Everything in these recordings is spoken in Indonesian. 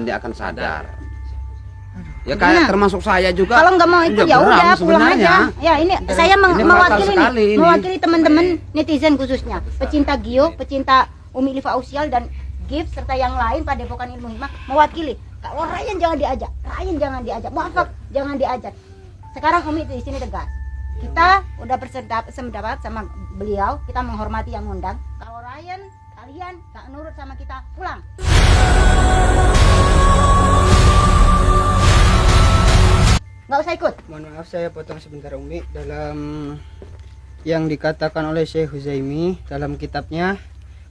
dia akan sadar. Ya kayak termasuk saya juga. Kalau nggak mau ikut ya udah pulang aja. Ya ini saya mewakili teman-teman netizen khususnya, pecinta Gio, pecinta Umi Liva Ausial dan Gift serta yang lain Padepokan Ilmu Hikmah mewakili. Kalau Ryan jangan diajak, muafak jangan diajak. Sekarang Umi di sini tegas. Kita udah bersependapat sama beliau, kita menghormati yang ngundang. Kalau Ryan, kalian tak nurut sama kita, pulang. Nggak usah ikut. Mohon maaf saya potong sebentar Umi. Dalam yang dikatakan oleh Syekh Huzaimi dalam kitabnya,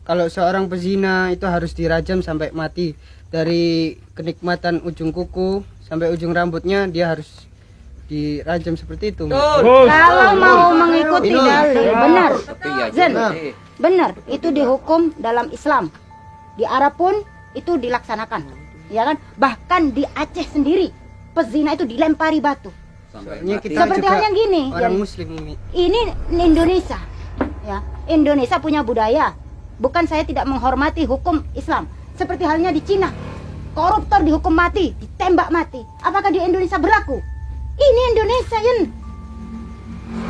kalau seorang pezina itu harus dirajam sampai mati. Dari kenikmatan ujung kuku sampai ujung rambutnya dia harus dirajam seperti itu. Kalau mau mengikuti dalil, benar. Zen, benar. Itu dihukum dalam Islam. Di Arab pun itu dilaksanakan, ya kan? Bahkan di Aceh sendiri pezina itu dilempari batu. Seperti halnya gini. Orang Muslim ini Indonesia, ya. Indonesia punya budaya. Bukan saya tidak menghormati hukum Islam. Seperti halnya di Cina, koruptor dihukum mati, ditembak mati. Apakah di Indonesia berlaku? Ini Indonesia, Yun.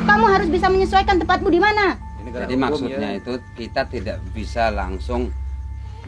Kamu harus bisa menyesuaikan tempatmu di mana. Jadi maksudnya itu kita tidak bisa langsung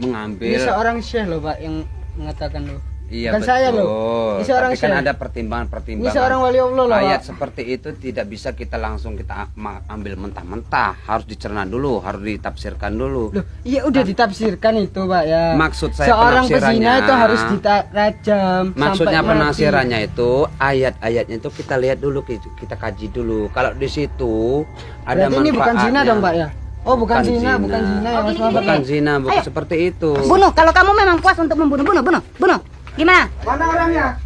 mengambil. Ini seorang syekh loh Pak yang mengatakan loh. Iya kan betul. Saya loh. Ini seorang tapi kan syekh. ada pertimbangan-pertimbangan. Ini seorang wali Allah loh. Ayat Pak. seperti itu tidak bisa kita langsung kita ambil mentah-mentah, harus dicerna dulu, harus ditafsirkan dulu. Loh, iya udah ditafsirkan itu Pak ya. Maksud saya seorang penafsirannya pezina itu harus dirajam. Maksudnya sampai penafsirannya itu ayat-ayatnya itu kita lihat dulu, kita kaji dulu. Kalau di situ ada berarti ini bukan zina dong Pak ya? Oh bukan zina. Bukan zina, bukan seperti itu. Bunuh, kalau kamu memang puas untuk membunuh, bunuh. Gimana? Mana orangnya?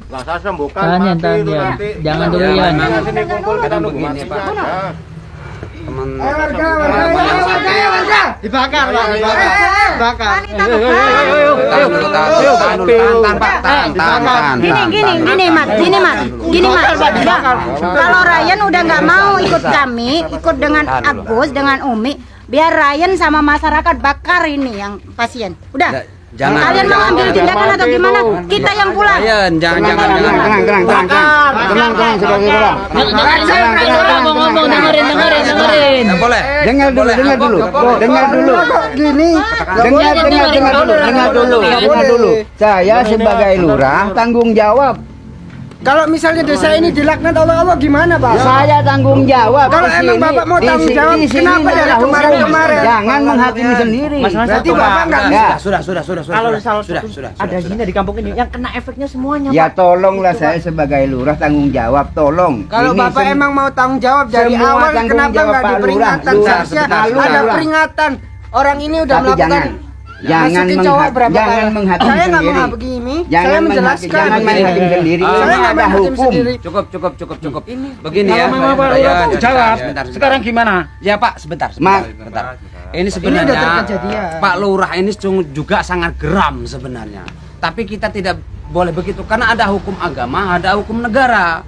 Bang Sasam bukan Tanya. Jangan dulu ya. Sini kumpul kita nunggu mati Pak. aja. Teman Warga. Dibakar Pak, dibakar. Gini Mat. Kalau Ryan udah nggak mau ikut kami, ikut dengan Agus, dengan Umi, biar Ryan sama masyarakat bakar ini yang pasien. Udah. Jangan. Kalian mau ambil tindakan atau gimana? Kita yang pulang. Jangan. Tenang. Ngomong, dengerin. Enggak boleh. Dengar dulu. Dengar dulu. Saya sebagai lurah tanggung jawab. Kalau misalnya desa ini dilaknat Allah gimana Pak? Saya tanggung jawab. Kalau emang Bapak mau tanggung jawab, kenapa dari kemarin-kemarin? Jangan menghakimi sendiri. Berarti Bapak enggak bisa. Sudah. Sudah. Ada zina di kampung ini, yang kena efeknya semuanya. Ya tolonglah saya sebagai lurah tanggung jawab, tolong. Kalau Ini Bapak emang mau tanggung jawab dari semua awal, tanggung kenapa jawab nggak Pak diperingatan? Lurah. Seharusnya ada peringatan. Orang ini udah Tapi melakukan masukin cowok berapa kali? jangan menghakimi Saya nggak sendiri. menghakimi, Jangan saya menjelaskan. jangan main hakim sendiri. Saya Ini nggak ada main hakim hukum. sendiri. Cukup. Begini ya. Kalau memang Pak Lurah tuh jawab. Sekarang gimana? Ya Pak, sebentar. Ini sebenarnya udah terkejadian. Pak Lurah ini juga sangat geram sebenarnya. Tapi kita tidak boleh begitu karena ada hukum agama, ada hukum negara.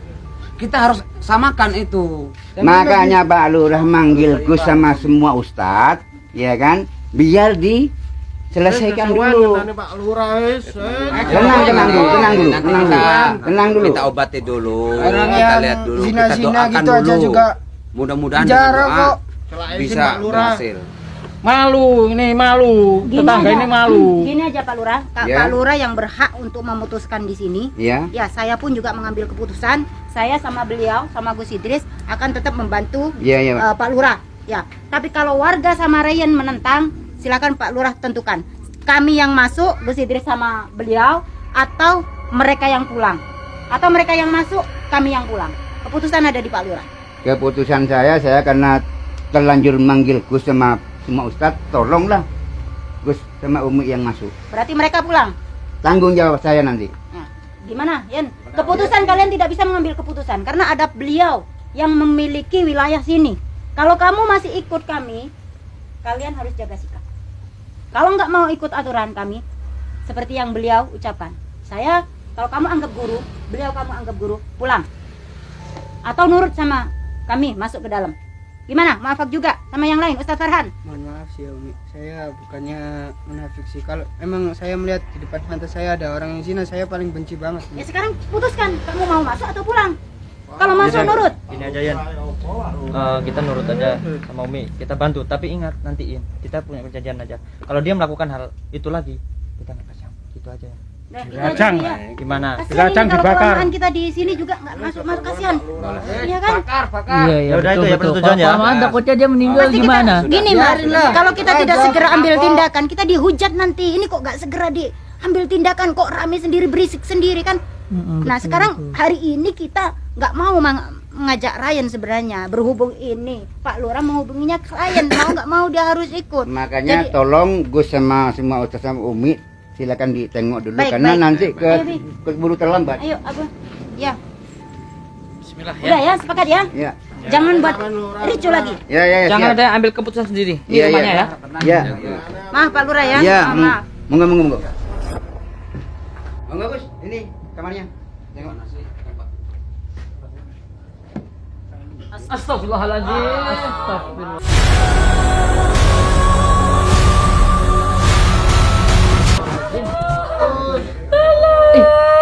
Kita harus samakan itu. Makanya Pak Lurah manggil Gus sama semua ustadz, ya kan? Biar diselesaikan dulu. Pak Lurah Tenang dulu. Kita obati dulu. Orang Kita yang lihat dulu. Kita zina-zina doakan gitu aja dulu. juga Mudah-mudahan penjara dengan doa kok. bisa berhasil. Malu. Tetangga ini malu. Gini aja Pak Lurah, Ya. Pak Lurah yang berhak untuk memutuskan di sini. Ya. Ya, saya pun juga mengambil keputusan. Saya sama beliau, sama Gus Idris akan tetap membantu Iya, Pak. Pak Lurah. Ya, tapi kalau warga sama Ryan menentang, silakan Pak Lurah tentukan. Kami yang masuk, Gus Idris sama beliau, atau mereka yang pulang. Atau mereka yang masuk, kami yang pulang. Keputusan ada di Pak Lurah. Keputusan saya karena terlanjur manggil Gus sama semua ustadz, tolonglah Gus sama Umi yang masuk. Berarti mereka pulang. Tanggung jawab saya nanti. Nah, gimana, Yan? Keputusan kalian tidak bisa mengambil keputusan karena ada beliau yang memiliki wilayah sini. Kalau kamu masih ikut kami, kalian harus jaga sikap. Kalau nggak mau ikut aturan kami, seperti yang beliau ucapkan, kalau kamu anggap guru, beliau kamu anggap guru, pulang. Atau nurut sama kami masuk ke dalam. Gimana? Muafak juga sama yang lain, Ustadz Farhan? Mohon maaf sih ya Umi, saya bukannya munafik sih. Kalau emang saya melihat di depan mata saya ada orang yang zina, saya paling benci banget. Ya sekarang putuskan, kamu mau masuk atau pulang? Kalau masuk nurut. Ini aja Yan. Kita nurut aja sama Umi, kita bantu. Tapi ingat nantiin, kita punya perjanjian aja. Kalau dia melakukan hal itu lagi, kita nggak kasih ampun. Gitu aja. Nah, Dirajang. Gimana? kasihan ini kalau dibakar. kelamaan kita di sini juga nggak masuk kasihan. Iya kan? Iya, iya. Udah itu ya persetujuan ya. Kalau takutnya dia meninggal Pasti gimana? kita, gini Mas, kalau kita tidak segera ambil tindakan, kita dihujat nanti. Ini kok nggak segera diambil tindakan, kok rame sendiri, berisik sendiri kan? Nah sekarang hari ini kita nggak mau mengajak Ryan sebenarnya, berhubung ini Pak Lurah menghubunginya klien, mau nggak mau dia harus ikut. Makanya Jadi- tolong Gus sama semua Ustaz sama Umi silakan ditengok dulu Baik, karena baik. nanti Ayo, Bi. keburu terlambat. Ayo Abang, ya. Bismillah Udah ya, sepakat ya. Ya. Jangan buat ricu lagi. Ya, Jangan siap. ada ambil keputusan sendiri. Ini Iya, rumahnya iya. ya. Ya. Maaf Pak Lurah ya. Ya, Maaf. monggo monggo monggo. Monggo Gus, ini kamarnya. Tengok. Astagfirullahaladzim.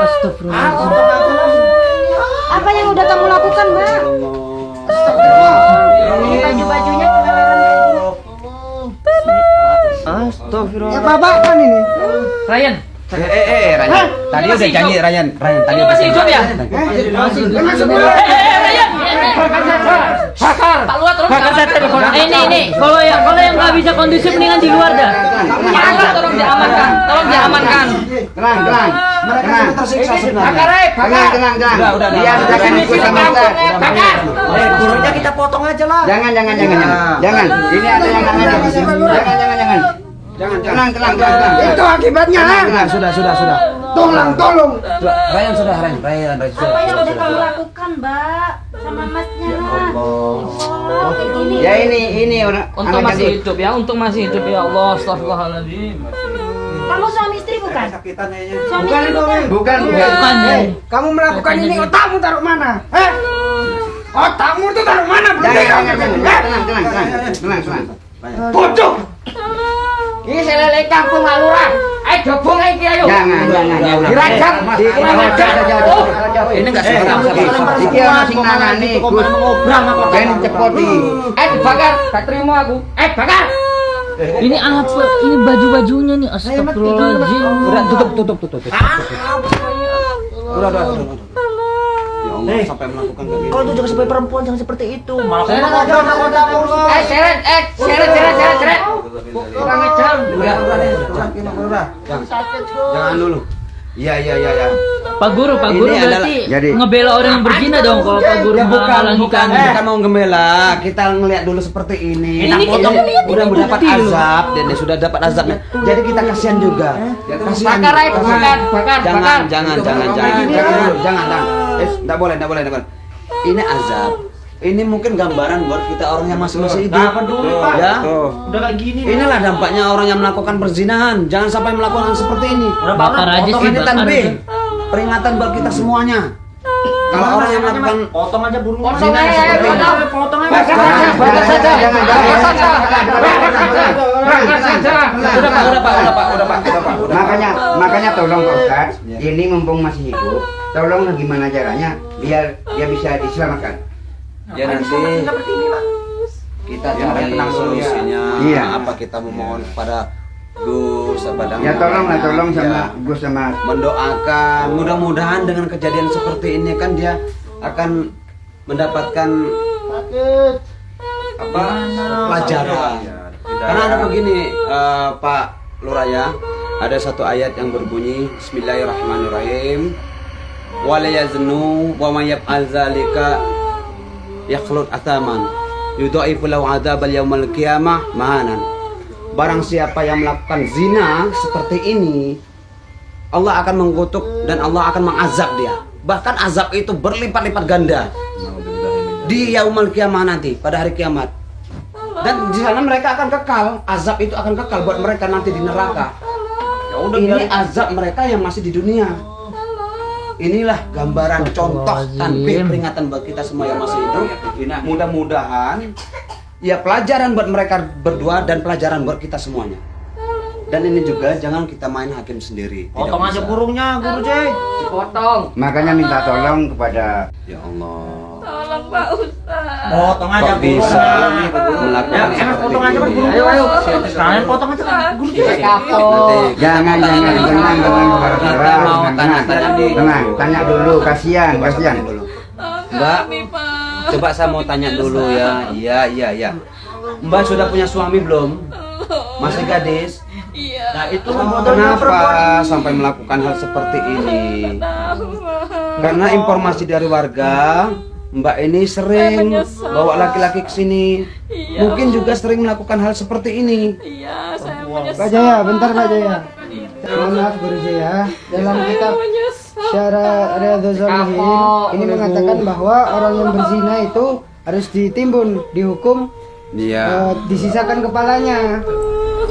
Astagfirullah. Apa yang udah kamu lakukan, Mbak? Ini baju-bajunya keleleran kayak gini. Astagfirullah. Ya bapak kan ini. Ryan, Ryan. Tadi udah janji Ryan. Tadi ini masih hidup ya? Bakar. Pak Luat tolong diamankan. Ini. Kalau yang nggak bisa kondusif mendingan di luar dah. Tolong diamankan. Tolong diamankan. Tenang, tenang. Tenang. tersiksa sebenarnya. Tenang. Udah. Biar jangan ikut sama Ustaz. Gurunya kita potong aja lah. Jangan. Jangan. Ini ada yang namanya. Jangan. Tenang. Itu akibatnya. Tenang. Sudah. Tolong. Ryan sudah. Apa yang udah kamu lakukan, Mbak? Sama masnya. Oh, kayak gini. Ya ini orang. Untung anak masih gadis. hidup ya. Untung masih hidup ya Allah. Astagfirullahaladzim. Kamu suami istri bukan? Suami Bukan istri itu, bukan? Bukan. Bukan. Kamu melakukan ini, otakmu taruh mana? Otakmu itu taruh mana? Jangan. Tenang. Bodoh. Ini selele kampung Alurah. Ayo gabung iki ayo. Jangan. Dirajam. Ini enggak sekarang. Iki ana sing nangani Gus. Ben cepot iki. Bakar. Gak terima aku. Bakar. Ini apa? Ini baju-bajunya nih. Astagfirullahaladzim. Udah tutup. Udah. Ya Allah sampai melakukan kayak gitu. Kalau itu jangan sampai perempuan, jangan seperti itu. Malah Seret. Kurang ajar. Udah. Jangan dulu. Iya. Pak Guru Ini berarti jadi- ngebela orang yang berzina dong kalau Pak Guru Ya bukan, menghalangi kami. kita mau gembela, kita ngelihat dulu seperti ini. Ini kita lihat udah ini mendapat bukti loh. azab dan dia sudah dapat azabnya. Jadi kita kasihan juga. Kasihan. Bakar, bakar. Jangan. Enggak boleh. Ini azab. Ini mungkin gambaran buat kita orang yang masih hidup. Ya. udah kayak gini. Inilah dampaknya orang yang melakukan perzinahan. Jangan sampai melakukan seperti ini. Bakar aja sih, Ini bakar. tanbih. Peringatan buat kita semuanya. Kalau orang yang melakukan Potong aja buruan. zina seperti ini. Udah Pak. Makanya tolong Pak Ustaz, ini mumpung masih hidup, tolong gimana caranya biar dia bisa diselamatkan. Ya nanti kita cari solusinya. Iya. Apa kita memohon kepada Gus Abadang. Ya tolong sama Gus sama mendoakan. Mudah-mudahan dengan kejadian seperti ini kan dia akan mendapatkan pelajaran. Karena ada begini Pak Luraya, ada satu ayat yang berbunyi Bismillahirrahmanirrahim. Wala yaznu wa may yaf'al zalika yakhlut ataman yudhaifu lahu adzabal yaumil qiyamah mahanan. Barang siapa yang melakukan zina seperti ini, Allah akan mengutuk dan Allah akan mengazab dia. Bahkan azab itu berlipat-lipat ganda di yaumul qiyamah nanti, pada hari kiamat. Dan di sana mereka akan kekal, azab itu akan kekal buat mereka nanti di neraka. Ini azab mereka yang masih di dunia. Inilah gambaran contoh tanbih peringatan buat kita semua yang masih hidup. Mudah-mudahan ya pelajaran buat mereka berdua dan pelajaran buat kita semuanya. Dan ini juga jangan kita main hakim sendiri. Tidak Potong aja bisa. burungnya, Guru C. Potong. Makanya minta tolong kepada Ya Allah. Tolong Pak Ustaz. Potong aja Kok bisa burungnya. melakukan Ya, enak seperti potong aja kan ini? burungnya. Ayo. Sekalian potong aja kan Guru C. Nanti jangan mau tanya nih. tenang, tanya dulu, kasihan. dulu. Mbak, coba saya mau tanya dulu ya. Iya. Mbak sudah punya suami belum? Masih gadis? Nah, itu bodohnya Kenapa perempuan. sampai melakukan hal seperti ini? Karena informasi dari warga, Mbak ini sering bawa laki-laki ke sini. Mungkin juga sering melakukan hal seperti ini. Iya, saya Pak Jaya, bentar Pak Jaya. Mohon maaf Guru Jaya, dalam kitab Syara Riyadhus Shalihin ini mengatakan bahwa orang yang berzina itu harus ditimbun, dihukum, Iya. disisakan kepalanya,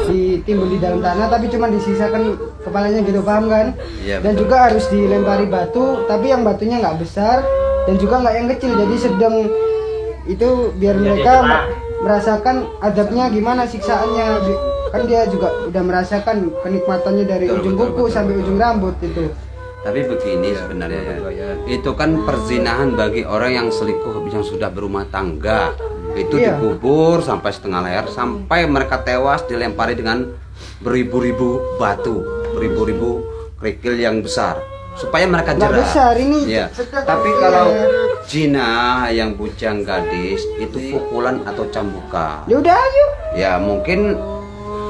ditimbun di dalam tanah, tapi cuma disisakan kepalanya gitu, paham kan? Iya, Dan juga harus dilempari batu, tapi yang batunya nggak besar dan juga nggak yang kecil, jadi sedang itu biar mereka merasakan adabnya gimana, siksaannya. Kan dia juga udah merasakan kenikmatannya dari ujung kuku sampai ujung rambut itu. Tapi begini sebenarnya ya. Itu kan perzinahan bagi orang yang selingkuh yang sudah berumah tangga. Itu Iya. dikubur sampai setengah leher sampai mereka tewas dilempari dengan beribu-ribu batu, beribu-ribu kerikil yang besar supaya mereka Nggak jerah. besar ini. Iya. sedang- Tapi kalau zina yang bujang gadis itu pukulan atau cambukan. Ya udah ayo. Ya mungkin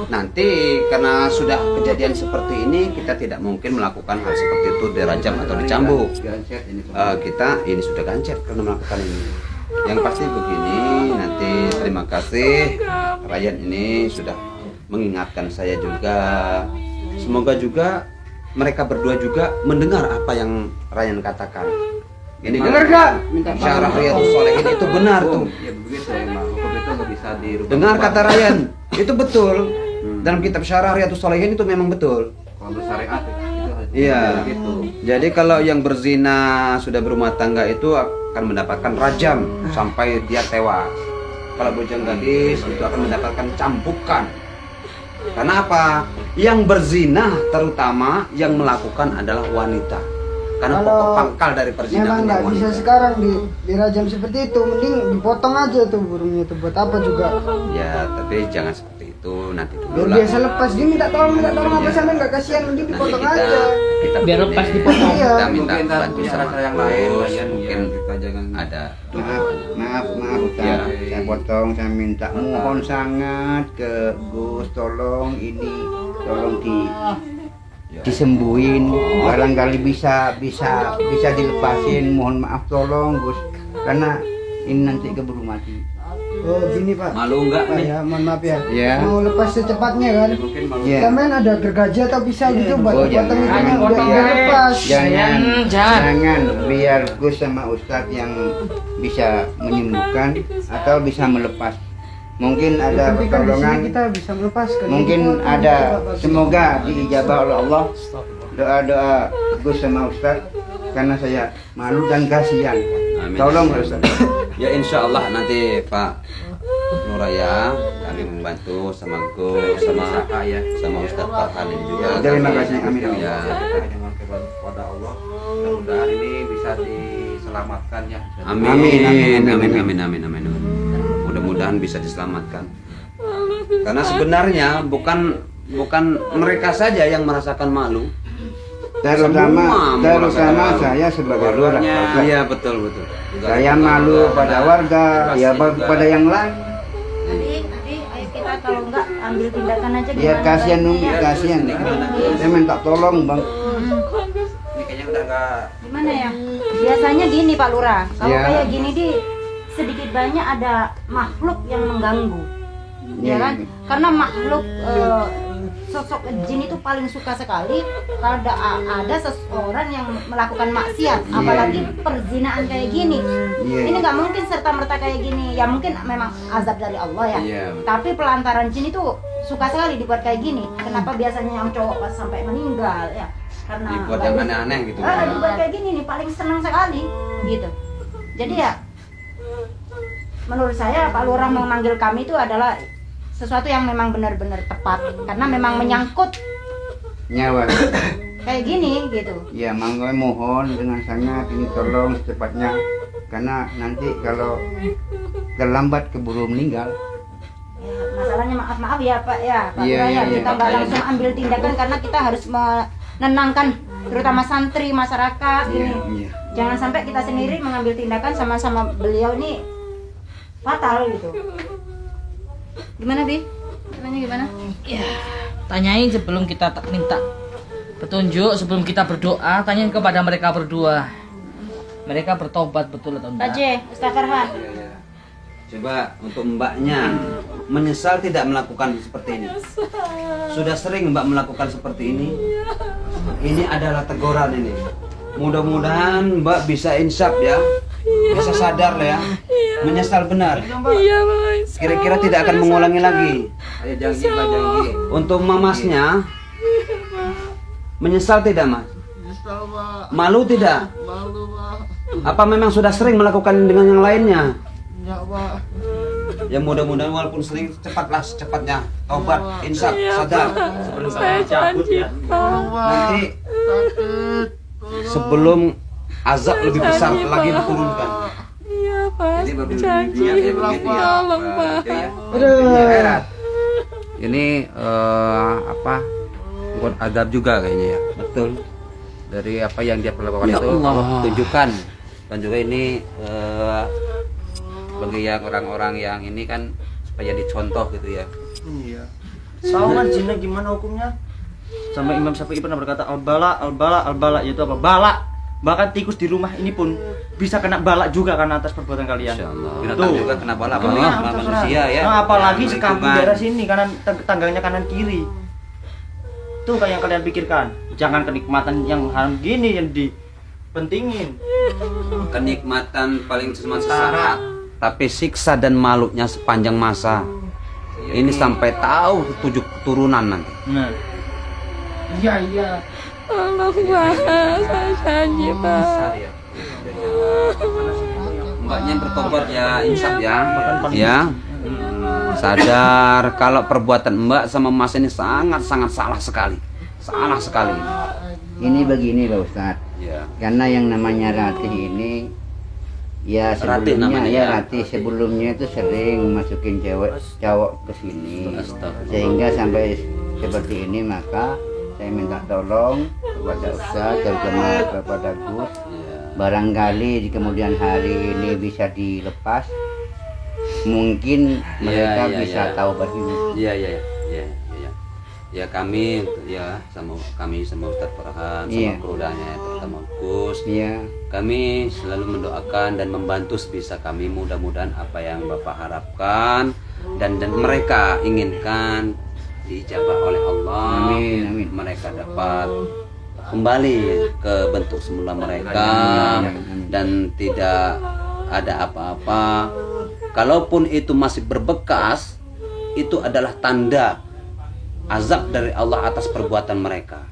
nanti karena sudah kejadian seperti ini kita tidak mungkin melakukan hal seperti itu dirajam atau dicambuk. Kita ini sudah gancet karena melakukan ini. Yang pasti begini, nanti terima kasih Ryan ini sudah mengingatkan saya juga. Semoga juga mereka berdua juga mendengar apa yang Ryan katakan. Ini Dengar gak? Syarah Riyadhus Shalihin itu benar tuh. Ya begitu emang, hukum itu nggak bisa dirubah. Dengar kata Ryan, itu betul. Dalam kitab Syarah Riyadhus Shalihin itu memang betul. Kalau bersyariat itu Iya. gitu. Jadi kalau yang berzina sudah berumah tangga itu akan mendapatkan rajam sampai dia tewas. Kalau bujang gadis itu akan mendapatkan cambukan. Karena apa? Yang berzina terutama yang melakukan adalah wanita. Karena Kalau pokok pangkal dari Memang perzinahan nggak wanita. bisa sekarang dirajam seperti itu, mending dipotong aja tuh burungnya tuh, buat apa juga? Ya, tapi jangan seperti itu nanti Biar dulu lah. biasa lepas, dia minta tolong apa Iya. sampai nggak kasihan, mending Nanti dipotong kita aja. Biar lepas dipotong. Iya. Kita minta Mungkin bantu punya sama cara yang lain, Gus, Ryan, mungkin kita jangan ada Maaf Ustaz. Ya. Saya potong, saya minta mohon sangat ke Gus, tolong ini, tolong disembuhin, barangkali bisa dilepasin, mohon maaf tolong Gus, karena ini nanti keburu mati. Oh gini Pak. malu enggak Pak nih? ya, mohon maaf ya. Iya. Mau lepas secepatnya kan? mungkin malu. Iya. Sampean ada gergaji atau pisau gitu buat Oh, potong jangan. itunya Potong, biar Bre. lepas. Jangan, Jangan. jangan, biar Gus sama Ustadz yang bisa menyembuhkan atau bisa melepas. Mungkin ada Tapi kan di sini pertolongan, kita bisa melepaskan. mungkin Ini ada, potong. semoga diijabah oleh Allah doa-doa Gus sama Ustadz, karena saya malu dan kasihan. Amin. Tolong Ustadz. Ya insya Allah nanti Pak Nuraya kami membantu sama Gus sama Ustadz Farhan juga. Terima kasih, amin. Ya. Kita dengan kepada Allah, mudah-mudahan ini bisa diselamatkan ya. Amin. Mudah-mudahan bisa diselamatkan. Karena sebenarnya bukan mereka saja yang merasakan malu. Terutama Semua merasakan malu. saya sebagai lurah. Iya betul. Saya malu pada warga, ya pada yang lain. Nanti ayo kita kalau enggak ambil tindakan aja. Biar gimana kasihan baiknya nunggu, ya. kasihan. Saya minta tolong bang. Ini kayaknya udah nggak. Gimana ya? Biasanya gini Pak Lurah, kalau Ya. kayak gini sedikit banyak ada makhluk yang mengganggu, Ya, ya kan? ya. Karena makhluk sosok jin itu paling suka sekali kalau ada seseorang yang melakukan maksiat, apalagi perzinahan kayak gini. Iya. Ini nggak mungkin serta merta kayak gini. Ya mungkin memang azab dari Allah ya. Iya. Tapi pelantaran jin itu suka sekali dibuat kayak gini. Kenapa biasanya yang cowok pas sampai meninggal ya? Karena Dibuat yang banyak- aneh-aneh gitu. dibuat kayak gini nih paling senang sekali gitu. Jadi ya menurut saya Pak Lurah memanggil kami itu adalah sesuatu yang memang benar-benar tepat karena memang menyangkut nyawa. kayak gini gitu. Ya, mangga mohon dengan sangat ini tolong secepatnya karena nanti kalau terlambat keburu meninggal. Ya, masalahnya maaf ya Pak Iya, Lurah iya, ya, iya, kita nggak Pak, langsung ambil tindakan karena kita harus menenangkan terutama santri masyarakat Iya, ini. iya. Jangan sampai kita sendiri mengambil tindakan sama-sama beliau ini fatal gitu. Gimana Bi? Gimana? Ya, tanyain sebelum kita minta petunjuk, sebelum kita berdoa, tanyain kepada mereka berdua. Mereka bertobat betul atau Pak enggak? J, Ustaz Farhan. Coba untuk mbaknya menyesal tidak melakukan seperti ini. Sudah sering mbak melakukan seperti ini. Ini adalah teguran ini. Mudah-mudahan mbak bisa insaf ya, bisa sadar lah ya, menyesal benar. Kira-kira tidak akan mengulangi lagi. Ayo janji Pak, janji. Untuk mamasnya, menyesal tidak mas? Malu tidak? Apa memang sudah sering melakukan dengan yang lainnya? Ya mudah-mudahan walaupun sering cepatlah secepatnya taubat, insaf, sadar sebelum cabut ya. Nanti sebelum azab lebih besar lagi diturunkan. Jadi baru niat ya begitu ya. Ya. Ini apa? Bukan adab juga kayaknya ya. Betul. Dari apa yang dia perlakukan Ya itu Allah. tunjukkan. Dan juga ini bagi yang orang-orang yang ini kan supaya dicontoh gitu ya. Iya. Sawan zina gimana hukumnya? Sampai Imam Syafi'i pernah berkata al-bala itu apa? Bala. Bahkan tikus di rumah ini pun bisa kena bala juga karena atas perbuatan kalian. Insyaallah. Binatang Tuh. juga kena bala Iya, sama manusia ya. Nah, apalagi Yang sekampung lingkungan. daerah sini tangganya kanan kiri. Tuh kayak yang kalian pikirkan. Jangan kenikmatan yang haram gini yang dipentingin. Kenikmatan paling cuma sesaat, tapi siksa dan malunya sepanjang masa. Ini sampai tahu 7 keturunan nanti. Nah, Besar ya. Mbaknya bertobat ya, insaf ya. Ya. Sadar kalau perbuatan Mbak sama Mas ini sangat-sangat salah sekali. Salah sekali. Ini begini Pak Ustadz. Ya. Karena yang namanya Ratih ini ya Ratih sebelumnya namanya, ya ya. Ratih sebelumnya itu sering masukin cowok ke sini. Astagfirullah. Sehingga sampai seperti ini maka saya minta tolong kepada Ustadz terutama kepada Gus. Barangkali di kemudian hari ini bisa dilepas. Mungkin mereka ya, bisa ya. tahu ini. Iya. Ya kami sama Ustadz Farhan sama Iya. keluarganya terutama Gus. Iya. Kami selalu mendoakan dan membantu sebisa kami, mudah-mudahan apa yang Bapak harapkan dan mereka inginkan diijabah oleh Allah. Amin, amin. Mereka dapat kembali ke bentuk semula mereka dan tidak ada apa-apa. Kalaupun itu masih berbekas, itu adalah tanda azab dari Allah atas perbuatan mereka.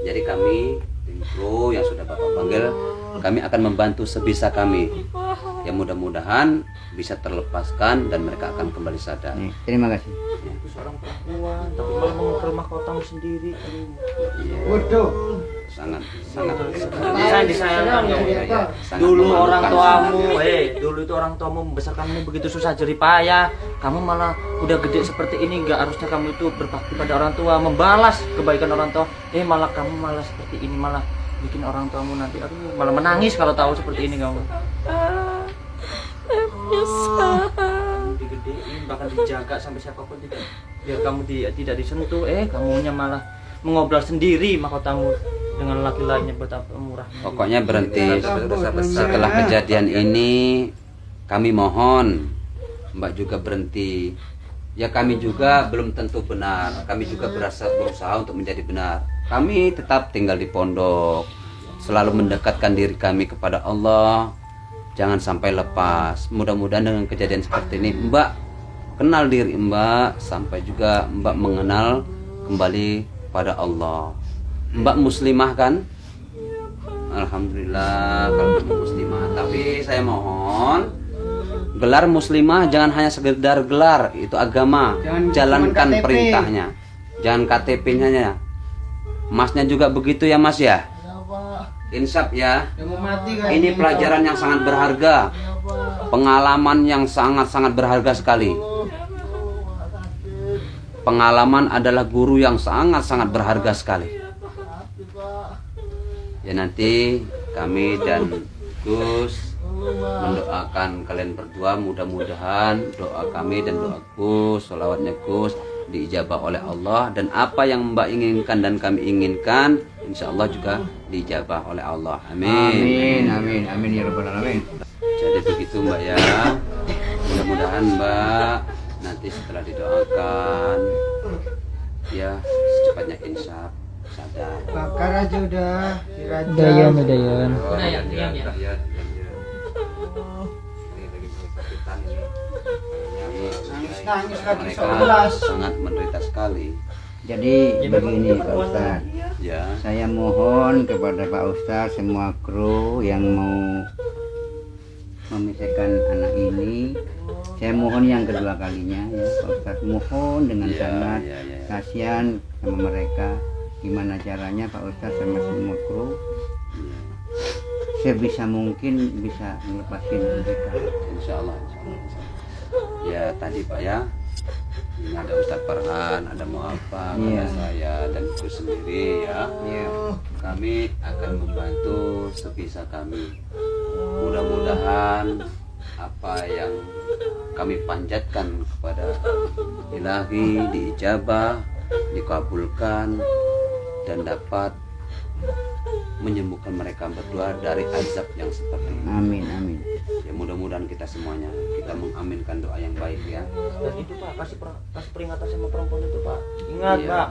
Jadi kami tim kru yang sudah Bapak panggil, kami akan membantu sebisa kami. Ya mudah-mudahan bisa terlepaskan dan mereka akan kembali sadar. Nih, terima kasih. seorang perempuan tapi malah mau ke rumah kotamu sendiri. Sangat sangat Disayangkan ya. sangat Dulu memalukan. orang tuamu, dulu itu orang tuamu membesarkanmu begitu susah jerih payah. Kamu malah udah gede seperti ini, nggak harusnya kamu itu berbakti pada orang tua, membalas kebaikan orang tua. Malah kamu malah seperti ini, malah bikin orang tuamu nanti malah menangis kalau tahu seperti ini kamu. Digedein, bahkan dijaga sampai siapapun tidak, biar kamu tidak disentuh. Kamunya malah mengobrol sendiri mahkotamu dengan laki lainnya, betapa murahnya. Pokoknya berhenti. Setelah kejadian ini kami mohon Mbak juga berhenti. Ya kami juga belum tentu benar. Kami juga berusaha untuk menjadi benar. Kami tetap tinggal di pondok, selalu mendekatkan diri kami kepada Allah. Jangan sampai lepas. Mudah-mudahan dengan kejadian seperti ini Mbak kenal diri Mbak, sampai juga Mbak mengenal kembali pada Allah. Mbak muslimah kan? Alhamdulillah kalau Mbak muslimah. Tapi saya mohon Gelar muslimah jangan hanya sekedar gelar, itu agama. Jangan Jalankan cuma KTP. perintahnya. Jangan KTP-nya. Masnya juga begitu ya Mas ya? Insaf ya. Udah mau mati kan? Ini pelajaran yang sangat berharga. Pengalaman yang sangat-sangat berharga sekali. Pengalaman adalah guru yang sangat-sangat berharga sekali. Ya nanti kami dan Gus mendoakan kalian berdua, mudah-mudahan doa kami dan doa Gus, sholawatnya Gus diijabah oleh Allah, dan apa yang Mbak inginkan dan kami inginkan insya Allah juga diijabah oleh Allah. Amin. Amin ya rabbal alamin. Jadi begitu Mbak ya. Mudah-mudahan Mbak nanti setelah didoakan ya secepatnya insaf sadar. Bakar aja udah dirajam. Udah ya, Ya, diam ya. ya. Ini lagi kesakitan ini. Nangis lagi, Mereka 11. sangat menderita sekali. Jadi begini Pak Ustaz, Ya. saya mohon kepada Pak Ustaz semua kru yang mau memisahkan anak ini, saya mohon yang kedua kalinya ya Pak Ustaz, mohon dengan Ya, sangat ya, ya. kasihan sama mereka. Gimana caranya Pak Ustaz sama semua kru sebisa mungkin bisa ngelepasin mereka. Insya Allah. Ya tadi Pak ya, ini ada Ustadz Farhan, ada Mu'afa, ada Iya. saya dan Gus sendiri ya. Iya. Kami akan membantu sebisa kami. Mudah-mudahan apa yang kami panjatkan kepada Ilahi diijabah, dikabulkan, dan dapat menyembuhkan mereka berdua dari azab yang seperti ini. Amin amin. Ya mudah-mudahan kita semuanya kita mengaminkan doa yang baik ya. Dan itu Pak, kasih peringatan sama perempuan itu Pak. Ingat Iya. Pak,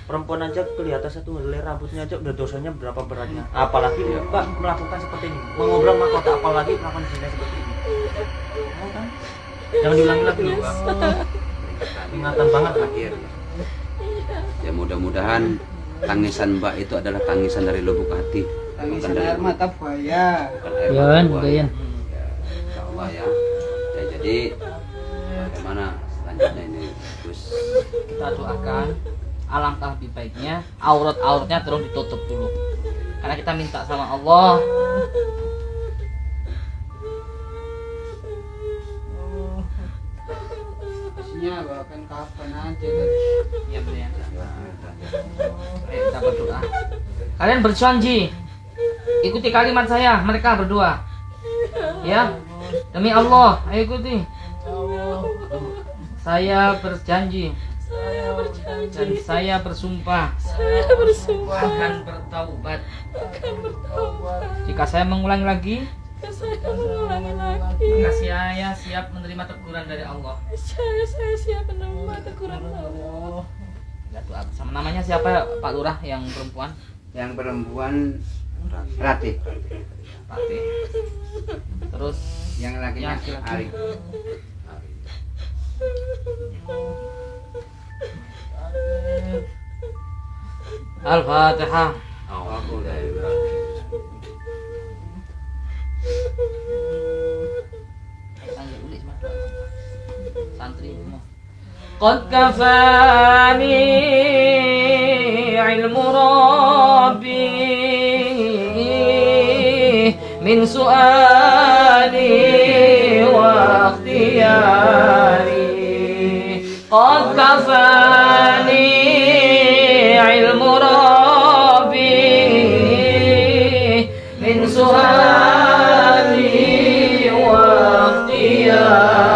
perempuan aja kelihatan satu helai rambutnya aja udah dosanya berapa beratnya. Apalagi Pak melakukan seperti ini, mengobrol mahkota, apalagi melakukan zina seperti ini. Mau kan? Jangan diulangi lagi loh Pak. Ingatan banget Pak. Akhir. Ya mudah-mudahan tangisan Mbak itu adalah tangisan dari lubuk hati. Tangisan Bukan dari air mata buaya. bukan air Yan, mata buaya. Yan. Ya, insya Allah ya. Ya jadi bagaimana selanjutnya ini Gus? Kita doakan, alangkah lebih baiknya aurat-auratnya terus ditutup dulu, karena kita minta sama Allah Isinya bahkan kapan aja kan. ya bener ya. Ayo kita berdoa. Kalian berjanji ikuti kalimat saya, mereka berdua ya, demi Allah, ayo ikuti. Saya berjanji dan saya bersumpah akan bertaubat. Jika saya mengulangi lagi, maka saya siap menerima teguran dari Allah. Saya siap menerima teguran Allah. Ya, doa bersama. Namanya siapa Pak Lurah yang perempuan? Yang perempuan Ratih, Patih. Terus yang lakinya yang laki-laki. Arif. Al-Fatihah. Santri semua. Qad kafani ilmu Rabbi min su'ali wa ikhtiyari. Qad kafani ilmu Rabbi min su'ali wa ikhtiyari.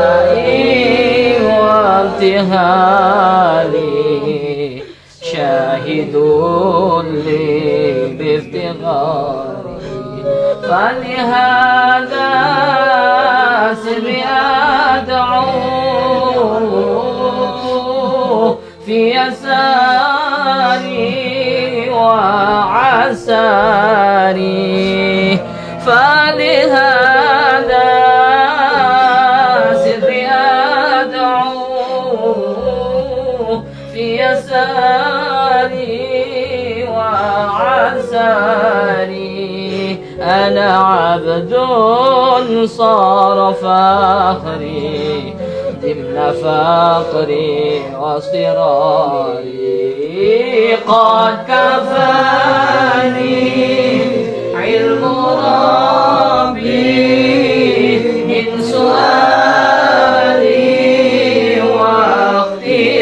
فدعائي وابتهالي شاهد لي بافتقاري فلهذا سري أدعو في يساري وعساري فلهذا سري أدعو في يساري وعساري أنا صار فاخري ضمن فقري واصراري قد كفاني علم ربي من سؤالي واختياري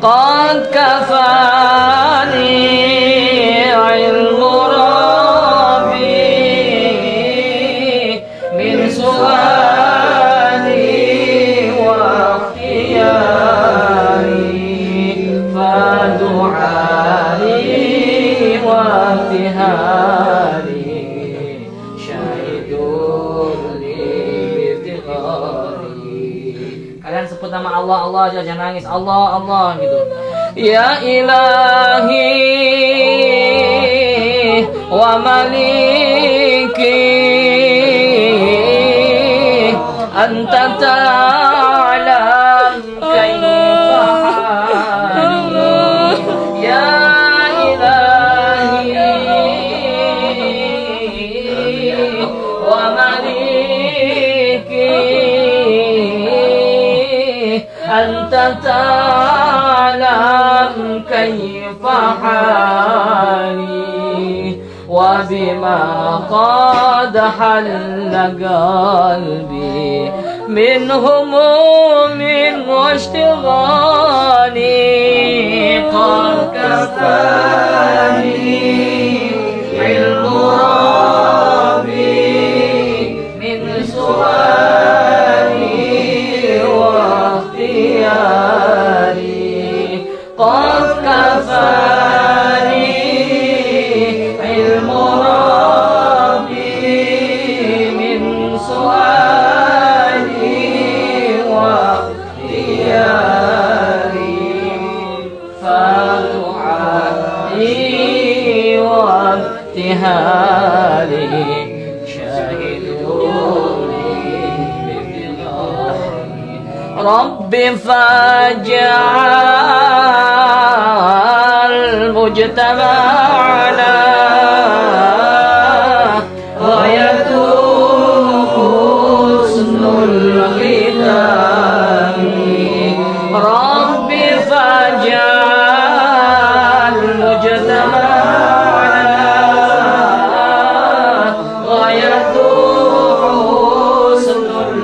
قد كفاني علم ربي من سؤالي واختياري فدعائي وابتهالي شاهد لي بافتخاري. Kalian sebut nama Allah, Allah, jangan nangis, Allah, Allah gitu. Ya ilahi wa maliki anta ta'lam kaifa hali. Ya ilahi wa maliki anta ta'lam kaifa hali wa bima qad halla qalbi min humumin wa ishtighali qad kafani ilmu rabbi min su'ali wa ikhtiyari qad kafani ilmu rabbi min su'ali wa ikhtiyari fadu'ai wa ibtihali syahiduni bifilari rabbi faj'al mujtama'ana ghayatuhu husnul khitami rabbi faj'al mujtama'ana ghayatuhu husnul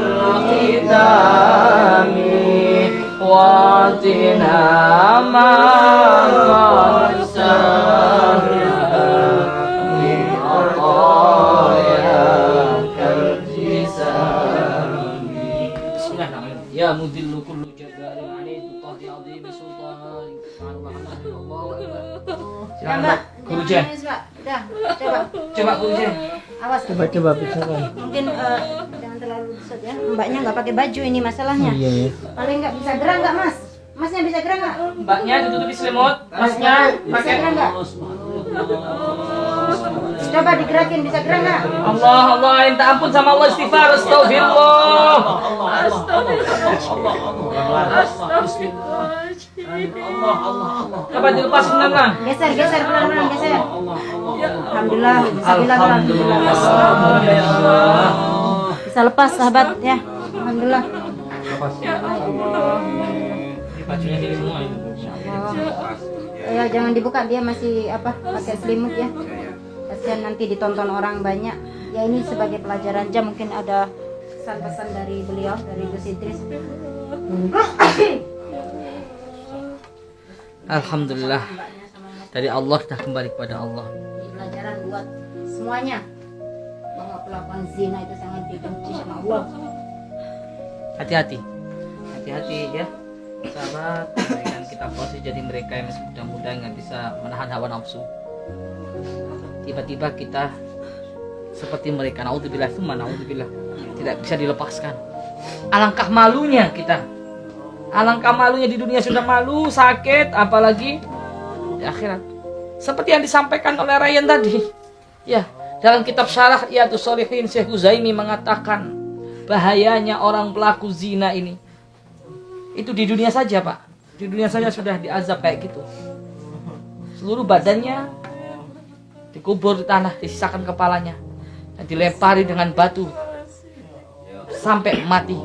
khitami watina ma qad sahla min atayakal jisami. Bismillahirrahmanirrahim. Ya mudillu kullu jabbarin anid qahri azim sultan. Allahu akbar. Silakan Mbak. Guru Jen. Udah, coba. Coba Guru Jen. Awas. Coba bicarakan. Mungkin jangan terlalu besar ya. Mbaknya nggak pakai baju ini masalahnya. Iya ya. Paling nggak bisa gerak nggak Mas? Masnya bisa gerak nggak? Mbaknya ditutupi selimut, Masnya Bisa pakai gerak nggak? Coba digerakin, bisa gerak nggak? Allah, Allah, minta ampun sama Allah, istighfar, astagfirullah. Coba dilepas pelan-pelan. Geser, geser pelan-pelan, geser. Alhamdulillah, Alhamdulillah. Bisa lepas sahabat ya. Alhamdulillah. Bajunya sini semua itu. Ya jangan dibuka, dia masih pakai selimut ya. Kasihan nanti ditonton orang banyak. Ya ini sebagai pelajaran aja, mungkin ada pesan-pesan dari beliau, dari Gus Idris. Alhamdulillah. Dari Allah sudah kembali kepada Allah. Ini pelajaran buat semuanya bahwa pelakuan zina itu sangat dibenci sama Allah. Hati-hati. Hati-hati ya. Sahabat, dan kita pasti jadi mereka yang masih muda-muda nggak bisa menahan hawa nafsu. Tiba-tiba kita seperti mereka, naudzubillah, naudzubillah, tidak bisa dilepaskan. Alangkah malunya kita. Alangkah malunya di dunia sudah malu, sakit, apalagi di akhirat. Seperti yang disampaikan oleh Ryan tadi. Ya, dalam kitab Syarah Riyadhus Shalihin Syekh Uzaimi mengatakan bahayanya orang pelaku zina ini. Itu di dunia saja, Pak. Di dunia saja sudah diazab kayak gitu. Seluruh badannya dikubur di tanah, disisakan kepalanya. dilempari dengan batu sampai mati,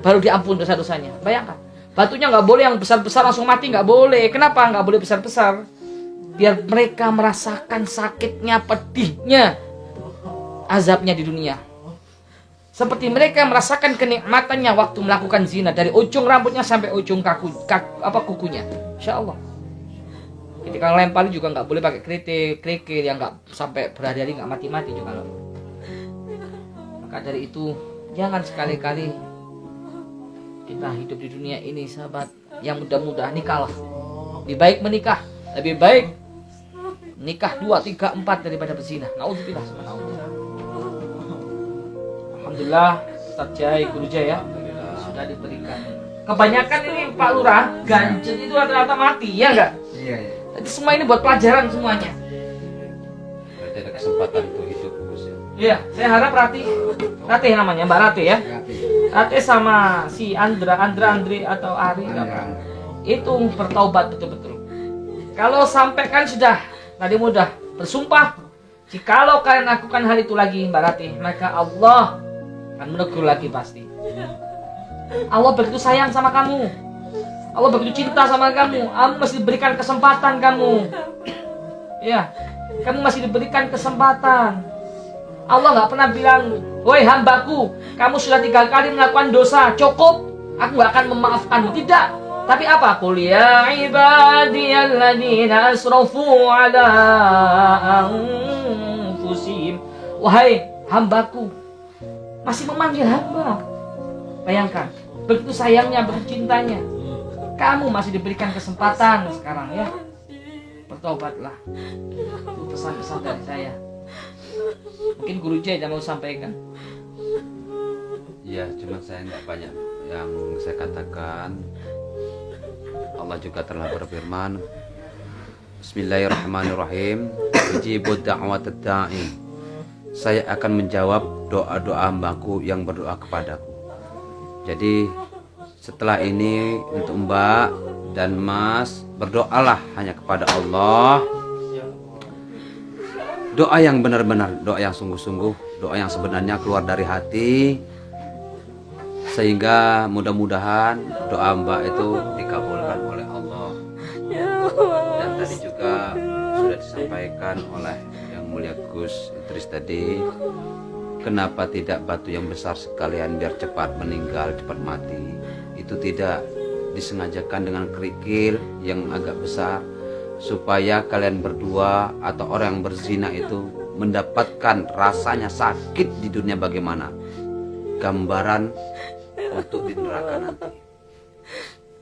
baru diampun dosa-dosanya. Bayangkan, batunya nggak boleh yang besar-besar langsung mati, nggak boleh. Kenapa nggak boleh besar-besar? Biar mereka merasakan sakitnya, pedihnya, azabnya di dunia. Seperti mereka merasakan kenikmatannya waktu melakukan zina, dari ujung rambutnya sampai ujung kukunya. Insya Allah. Ketika lempari juga nggak boleh pakai kerikil yang nggak sampai berhari-hari nggak mati-mati juga nggak boleh. Maka dari itu jangan sekali-kali kita hidup di dunia ini sahabat, yang mudah-mudahan nikahlah. Lebih baik menikah, lebih baik nikah 2, 3, 4 daripada berzina. Nauzubillah. Alhamdulillah Ustaz Jai, Guru Jai ya sudah diberikan. Kebanyakan ini Pak Lurah ganjen itu rata-rata mati, ya enggak? Iya. Jadi semua ini buat pelajaran semuanya. Berarti ada kesempatan untuk hidup Gus ya. Iya, saya harap Rati namanya, Mbak Rati ya. Rati sama si Andri atau Ari itu bertaubat betul-betul. Kalau sampai kan sudah tadi mudah bersumpah, jikalau kalian lakukan hal itu lagi Mbak Rati, maka Allah akan menegur lagi pasti. Allah begitu sayang sama kamu, Allah begitu cinta sama kamu, kamu masih diberikan kesempatan kamu. Ya, kamu masih diberikan kesempatan. Allah nggak pernah bilang, woi hambaku, kamu sudah 3 kali melakukan dosa, cukup, aku nggak akan memaafkanmu. Tidak. Tapi apa? Qul ya ibadiyalladzina asrafu ala anfusihim. Wahai hambaku, masih memanggil hamba. Bayangkan, begitu sayangnya, begitu cintanya. Kamu masih diberikan kesempatan sekarang ya. Bertobatlah. Itu pesan-pesan dari saya. Mungkin Guru Jai yang mau sampaikan. Ya, cuma saya tidak banyak yang saya katakan. Allah juga telah berfirman, Bismillahirrahmanirrahim, Ujibud da'watad da'i. Saya akan menjawab doa-doa hambaku yang berdoa kepadaku. Jadi setelah ini untuk Mbak dan Mas, berdoalah hanya kepada Allah. Doa yang benar-benar, doa yang sungguh-sungguh, doa yang sebenarnya keluar dari hati, sehingga mudah-mudahan doa Mbak itu dikabulkan oleh Allah. Dan tadi juga sudah disampaikan oleh Yang Mulia Gus Idris tadi, kenapa tidak batu yang besar sekalian biar cepat meninggal, cepat mati. Itu tidak disengajakan dengan kerikil yang agak besar, supaya kalian berdua atau orang yang berzina itu mendapatkan rasanya sakit di dunia bagaimana. Gambaran untuk di neraka nanti.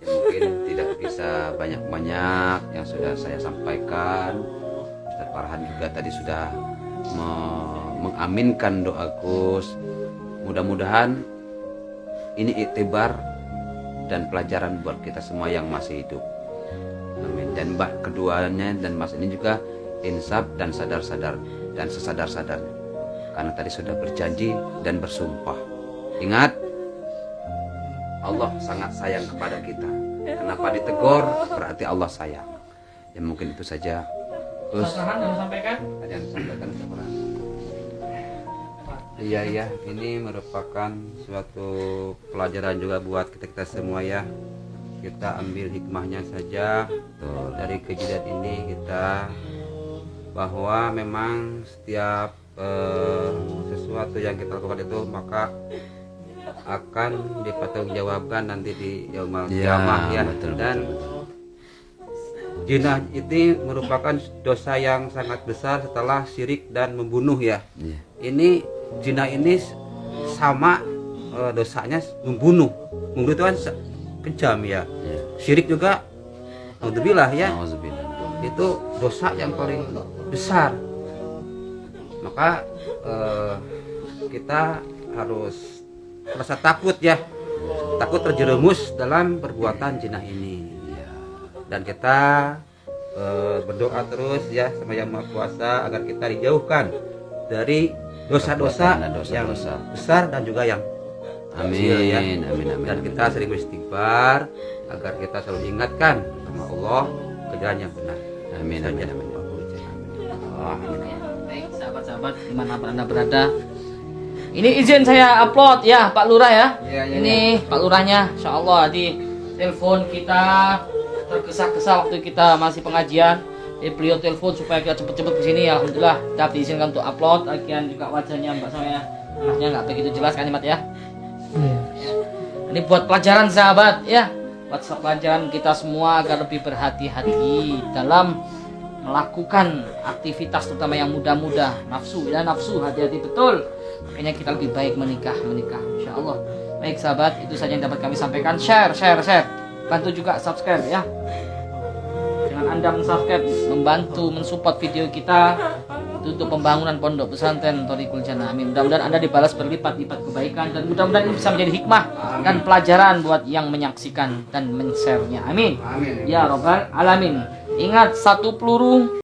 Ya, mungkin tidak bisa banyak-banyak yang sudah saya sampaikan. Ustaz Farhan juga tadi sudah mengaminkan doa Gus. Mudah-mudahan ini iktibar dan pelajaran buat kita semua yang masih hidup. Amin. Dan Mbak keduanya dan Mas ini juga insaf dan sadar-sadar dan sesadar-sadarnya. Karena tadi sudah berjanji dan bersumpah. Ingat, Allah sangat sayang kepada kita. Kenapa ditegur? Berarti Allah sayang. Ya mungkin itu saja. Terus ada yang disampaikan Ustaz Farhan. Iya, ini merupakan suatu pelajaran juga buat kita semua ya. Kita ambil hikmahnya saja dari kejadian ini kita, bahwa memang setiap sesuatu yang kita lakukan itu maka akan dipertanggungjawabkan nanti di yaumul qiyamah ya. Dan zina itu merupakan dosa yang sangat besar setelah syirik dan membunuh ya. Ini zina ini sama dosanya membunuh itu kan kejam ya. Syirik juga, alhamdulillah ya, itu dosa yang paling besar. Maka kita harus merasa takut ya, takut terjerumus dalam perbuatan zina ini. Dan kita berdoa terus ya sama Yang Maha Kuasa agar kita dijauhkan dari dosa-dosa yang besar dan juga yang kecil ya. Amin. Dan kita sering beristighfar agar kita selalu ingatkan sama Allah ke jalan yang benar. Amin. Baik, sahabat-sahabat sahabat dimanapun Anda berada. Ini izin saya upload ya Pak Lurah ya. Ini Pak Lurahnya, Insya Allah di telepon kita tergesa-gesa waktu kita masih pengajian. Beliau telepon supaya kita cepet-cepet kesini. Alhamdulillah dapat diizinkan untuk upload. Lagian juga wajahnya Mbak saya, anaknya nggak begitu jelas kan Mat ya. Ini buat pelajaran sahabat ya, buat pelajaran kita semua agar lebih berhati-hati dalam melakukan aktivitas terutama yang muda-muda. Nafsu ya, nafsu, hati-hati betul. Makanya kita lebih baik menikah Insya Allah. Baik sahabat, itu saja yang dapat kami sampaikan. Share. Bantu juga subscribe ya. Dengan Anda mensubscribe, membantu mensupport video kita untuk pembangunan pondok pesantren Thoriqul Jannah. Amin. Mudah-mudahan Anda dibalas berlipat-lipat kebaikan dan mudah-mudahan ini bisa menjadi hikmah dan pelajaran buat yang menyaksikan dan men-share-nya. Amin. Ya Rabbal Alamin. Ingat, satu peluru